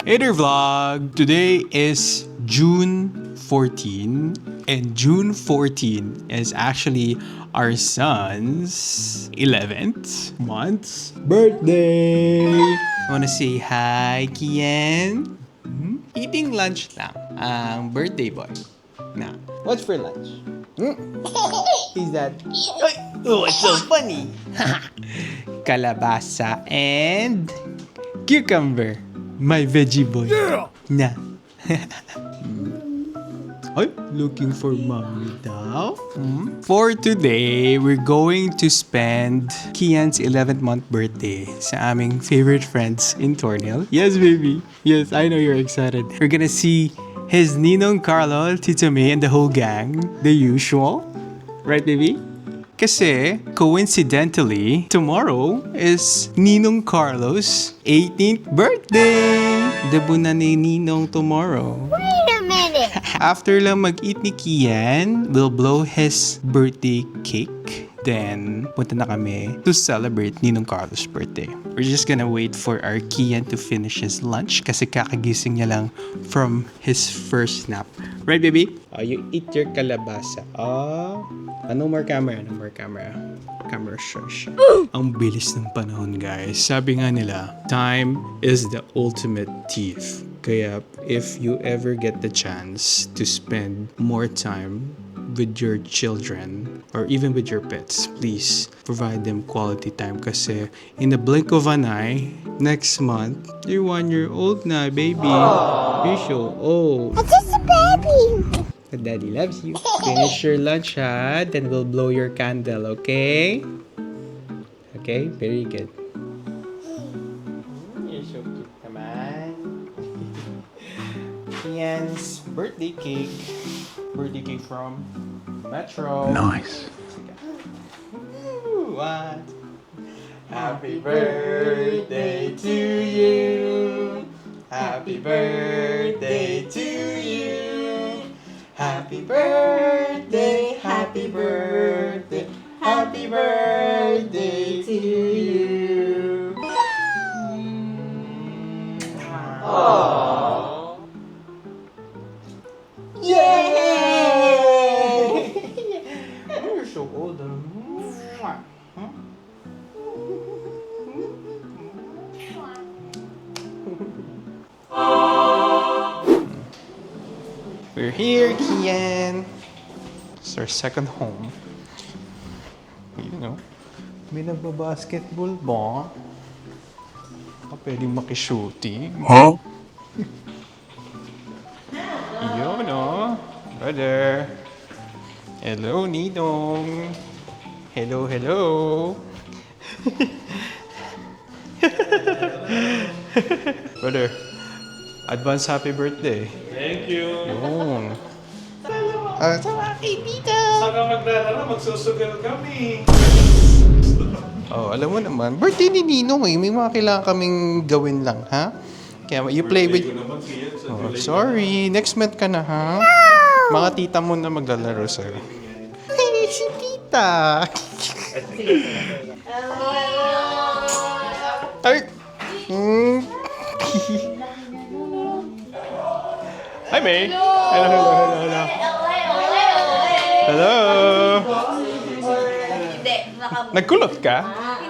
Hey there vlog! Today is June 14 and June 14 is actually our son's 11th month's birthday! I wanna say hi, Kian? Eating lunch lang ang birthday boy. Now, what's for lunch? Is that... Ay! Oh, it's so funny! Kalabasa and cucumber. My veggie boy. Yeah! Na. Ay, looking for mommy daw. For today, we're going to spend Kian's 11th month birthday sa aming favorite friends in Tornil. Yes, baby. Yes, I know you're excited. We're gonna see his Ninong Carlo, Tito May, and the whole gang. The usual. Right, baby? Kasi, coincidentally, tomorrow is Ninong Carlos' 18th birthday! Debut na ni Ninong tomorrow. Wait a minute. After lang mag-eat ni Kian, we'll blow his birthday cake. Then, punta na kami to celebrate Ninong Carlos' birthday. We're just gonna wait for our Kian to finish his lunch kasi kakagising niya lang from his first nap. Right, baby? Oh, you eat your kalabasa. Oh. No more camera. No more camera. Camera shush. Ang bilis ng panahon, guys. Sabi nga nila, time is the ultimate thief. Kaya, if you ever get the chance to spend more time with your children or even with your pets, please provide them quality time kasi in the blink of an eye, next month, you're 1 year old na, baby. You're so old. It's just a baby. But Daddy loves you. Finish your lunch, ha? Then we'll blow your candle, okay? Okay? Very good. You're so cute naman. Kian's birthday cake. Birthday cake from Metro. Nice. What? Happy birthday to you. Happy birthday to you. Happy birthday, happy birthday, happy birthday to you. Aww. Yay! You're so old. We're here, Kian. It's our second home. You know, may nagbabasketball ba? Baka pwedeng makishooting. Huh? Yun, no? Brother. Hello, Ninong. Hello, hello. Brother, advance happy birthday. Thank you. Yun. Sama kay Tito. Saka maglalaro, magsusugal kami. Oh, alam mo naman, birthday ni Ninong eh. May mga kailangan kaming gawin lang, ha? Kaya you play with... Ko naman siya sa Oh, July. sorry. Next month ka na, ha? Mga tita mo na maglalaro sa'yo. Hey, si tita! Ay! Hi, May! Hello, hello, hello, hello. Hello! Hindi, Nagkulot ka?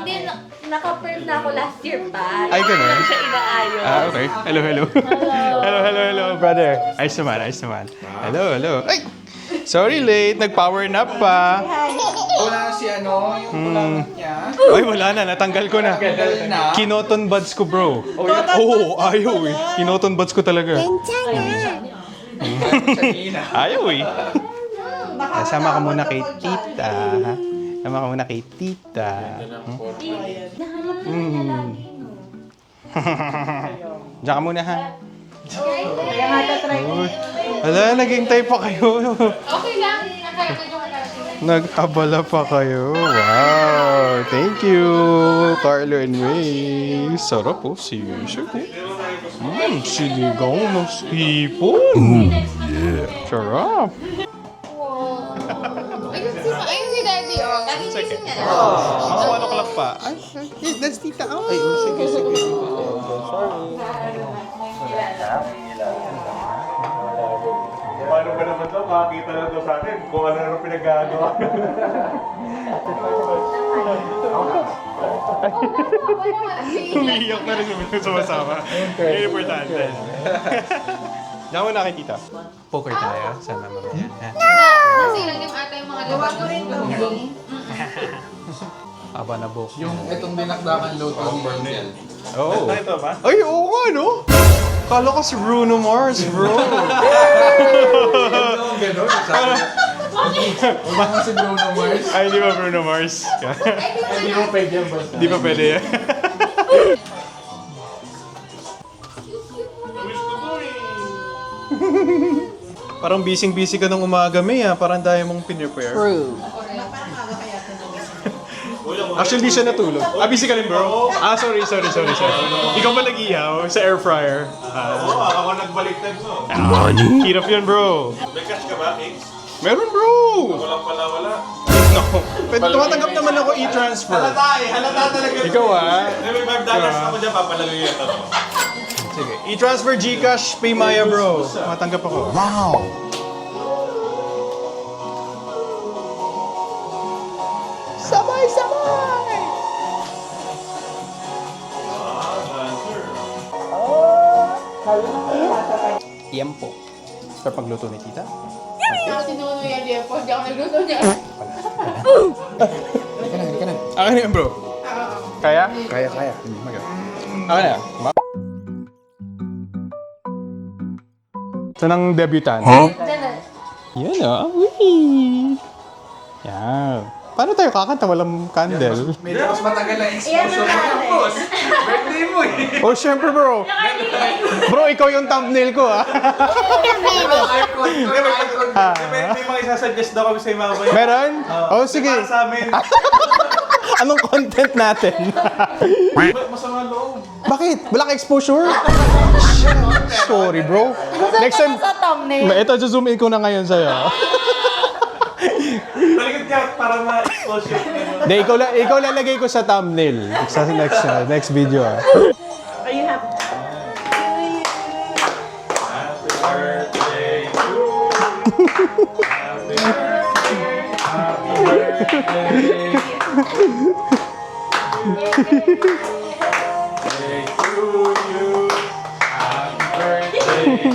hindi, naka-perm na ako last year pa. Ay, ganun? Hindi siya inaayos. Ah, okay. Hello, hello. Hello, hello, hello, brother. Ayos naman, ayos naman. Hello, hello. Ay! Sorry, late. Nag-power nap pa. Wala si ano, yung kulangan niya. Ay, wala na. Natanggal ko na. Tagal na. Kinoton buds ko, bro. Oo, ayaw eh. Kinoton buds ko talaga. Ayaw eh. Sama ka muna kay tita. Sama ka muna kay tita. Diyan ka muna, ha? Uy. Hala, naghintay pa kayo. Okay lang. Nakaya ko yung Naghabala pa kayo. Wow. Thank you, Carlo and Ray. Sarap po. Sisig po. Sinigaw ng sipon. Yeah. Sarap. Ayun si Daddy, oh. Sige. Mga 1 o'clock pa. Ay, that's tita. Ay, sige, sige. Sorry. Paano ba naman to? Makakita na to sa akin kung ano pinagagawa. Umiiyak na rin sumasama. Yung importante. Diyan mo nakikita. Poker tayo. Sana mamaya. Nasilang yung ata yung mga gawa ko rin. Aba na book. Yung itong dinakdakan loto ni Angel. Oh. Ito ba? Ay, oo nga, no? Kala ko si Bruno Mars, bro. Yung gano'n, sabi niya. Baka si Bruno Mars. Ay, di ba Bruno Mars? Hindi mo pwede yan, boss. Di ba pwede yan? Wish ko to eh. Parang busy-busy ka nung umaga, May, ha? Parang dahil mong pinrepare. Actually, di siya natulog. Ah, busy ka rin, bro? Ah, sorry. Ikaw ba nag-ihaw sa air fryer? Oo, ako nagbaliktad mo. Hirap yun, bro. May cash ka ba, X? Meron, bro! Walang pala, wala. No. Pwede tumatanggap naman ako e-transfer. Halata talaga. Ikaw, ah. May $5 ako dyan, papalagay ito. Sige. E-transfer, Gcash, Paymaya, bro. Matanggap ako. Wow! Sabay-sabay! Tiempo. Sa pagluto ni tita? Sinuno yan, Jeff. Hindi ako nagluto niya. Halika na. Akin na yan, bro. Kaya? Kaya. Akin na yan. Ito ng debutant. Yan ah. Wee! Yan. Paano tayo kakanta? Walang candle. Medyo mas matagal na exposure mo yan, boss. Birthday mo eh. Oh, syempre bro. Bro, ikaw yung thumbnail ko ah. May mga isasuggest daw kami sa mga bayan. Meron? Oh, sige. Para sa amin. Anong content natin? Masama loob. Bakit? Wala ka exposure? Sorry bro. Next time, Sa thumbnail. ito, zoom in ko na ngayon sa'yo. Talikod ka para ma-expose yung ano. Hindi, ikaw lalagay ko sa thumbnail. Sa next video ah. You have... Happy birthday to you. Happy birthday. Happy birthday. Birthday to you. Happy birthday to you.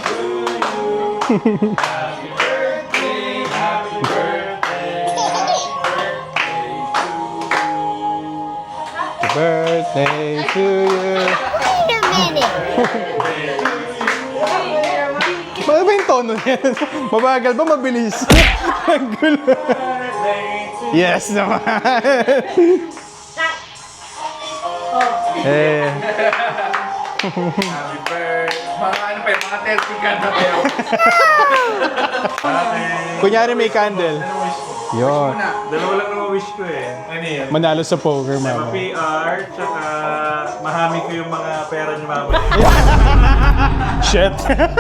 Happy birthday. Happy birthday. Happy birthday to you. Happy birthday to you. Wait a minute. Ano ba yung tono niyan? Mabagal ba? Mabilis? Ang gulo. Yes naman. Eh. Happy birthday. Mga ano pa yun, mga 30 ka na kayo. Kunyari may candle. Yun. Dalawa lang naman wish ko eh. Ano yan? Manalo sa poker, mama. PR, tsaka mahami ko yung mga pera niyo mamaya. Shit. Okay.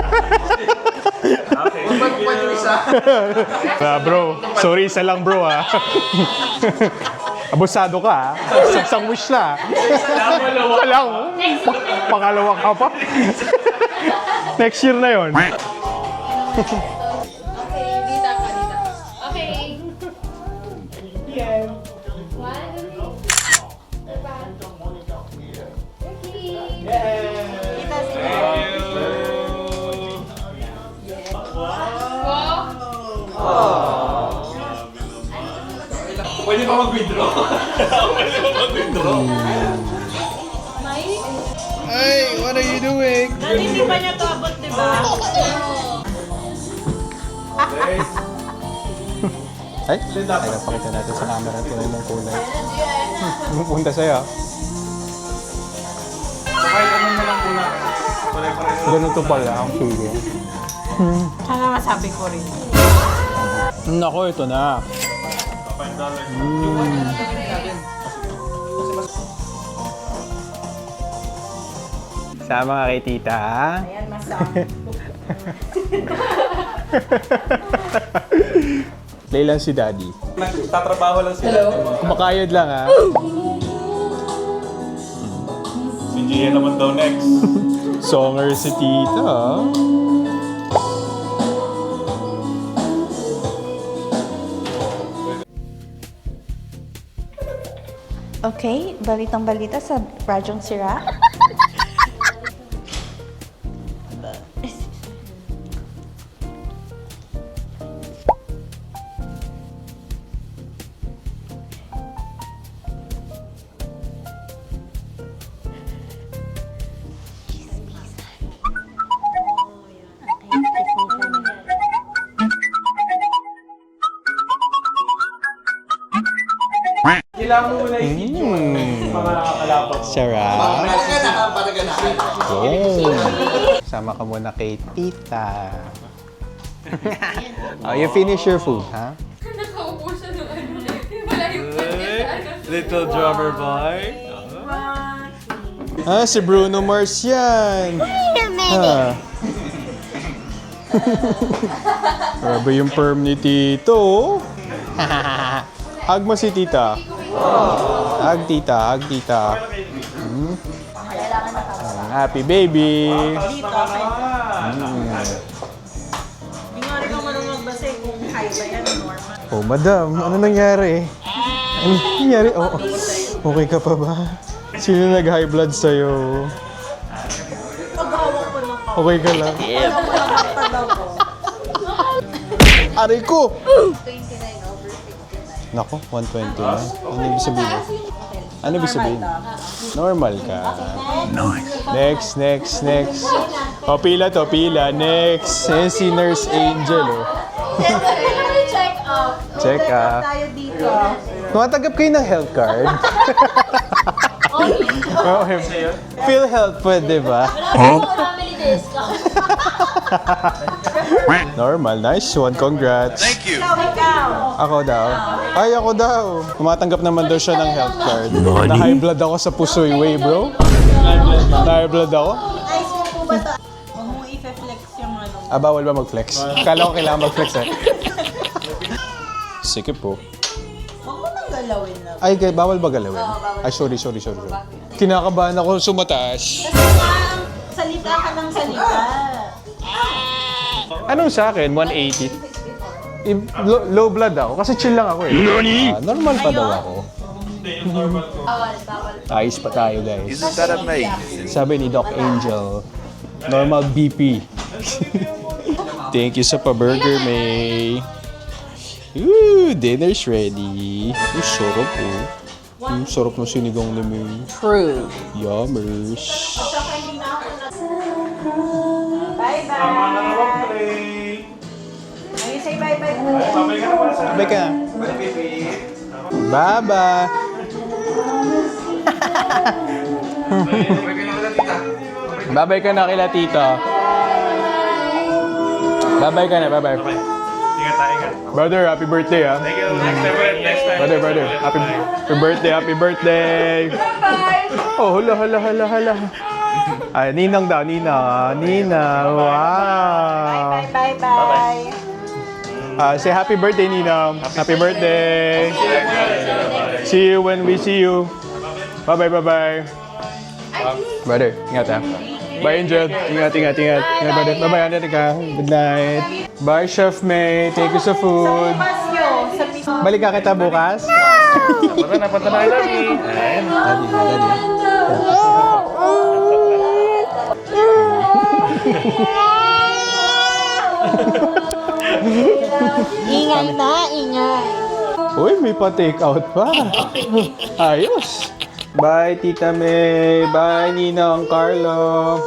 Ba't pa yung isa? Bro, sorry, isa lang bro ah. Abusado ka ah. Isang wish na. Isa lang. Pangalawa ka pa. Next year na yon. Okay, dita ka, dita. Okay. One, two, Pwede pa mag-withdraw. Hey, what are you doing? hindi pa niya to abot, di ba? Ay, pakita natin sa camera ito yung kulay. Punta sa'yo. Kahit ano na lang po natin. Pare-pareho. Ganun to pala ang feeling. Sana masabi ko rin. Nako, ito na. Sama ka kay tita, ha? Ayan, masama. Play lang si daddy. Tatrabaho lang sila. Kumakayod lang, ha? Si Gia naman daw next. Songer si tita. Okay, balitang-balita sa Radyong Sira. Kailangan mo muna i-feed yung mga kalapag. Sarap. Paraganahan. Sama ka muna kay tita. Oh, you finish your food, ha? Nakaupo siya nung ano. Wala yung kanya sa ano. Little drummer boy. Ah, si Bruno Mars yan. Wait a minute. Grabe yung perm ni Tito. Hug mo si tita. Hug tita, hug tita. Happy baby. Hindi nga rin ako marunong magbasa kung high ba yan, normal. Oh, madam, ano nangyari? Ano nangyari? Oh, okay ka pa ba? Sino nag-high blood sa'yo? Paghawak ko ng Okay ka lang? Aray ko! 29 over 59. Nako, 120 na. Ano ibig sabihin? Ano ibig sabihin? Normal ka. Next, next, next. O, pila to, pila. Next. Ayan si Nurse Angel, oh. Check out. Check ah. tayo dito. Tumatanggap kayo ng health card. Okay. PhilHealth pwede ba? Family discount. Normal, nice one. Congrats. Ikaw. Ako daw. Ay, ako daw. Tumatanggap naman daw siya ng health card. Na-high blood ako sa Pusoy Way, bro. Na-high blood ako. Ice mo po ba ito? Huwag mo i-flex yung ano. Ah, bawal ba mag-flex? Kala ko kailangan mag-flex eh. Sige po. Huwag mo nang galawin na. Ay, bawal ba galawin? Ay, sorry. Kinakabahan ako sumataas. Salita ka ng salita. Anong sa akin? 180? Low blood ako. Kasi chill lang ako eh. Ah, normal pa daw ako. Ayos pa tayo, guys. Sabi ni Doc Angel, normal BP. Thank you sa pa-burger, May. Ooh, dinner's ready. Ang sarap oh. Ang sarap ng sinigang ni May. True. Yummers. Bye-bye. Ay, say bye-bye po. Bye ka. Bye-bye. Bye-bye ka na kila tita. Bye-bye ka na, bye-bye. Ingat tayo, ingat. Brother, happy birthday ah. Thank you. Next time ulit, next time. Brother, happy birthday. Oh, hala. Ay, ninang daw, Nina, wow. Bye-bye. Say happy birthday, Nina. Happy birthday. See you when we see you. Bye-bye. Brother, ingat ah. Bye, Angel. Ingat, brother. Bye-bye, Angelica. Good night. Bye, Chef May. Thank you sa food. Balik ka kita bukas. Punta na kayo lagi. Ayan. Ingay. Uy, may pa-take out pa. Ayos. Bye, Tita May. Bye, Ninang Carlo.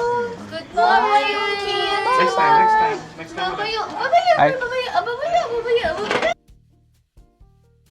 Good morning, kids. Next time. Babayo. Ay. Babayo.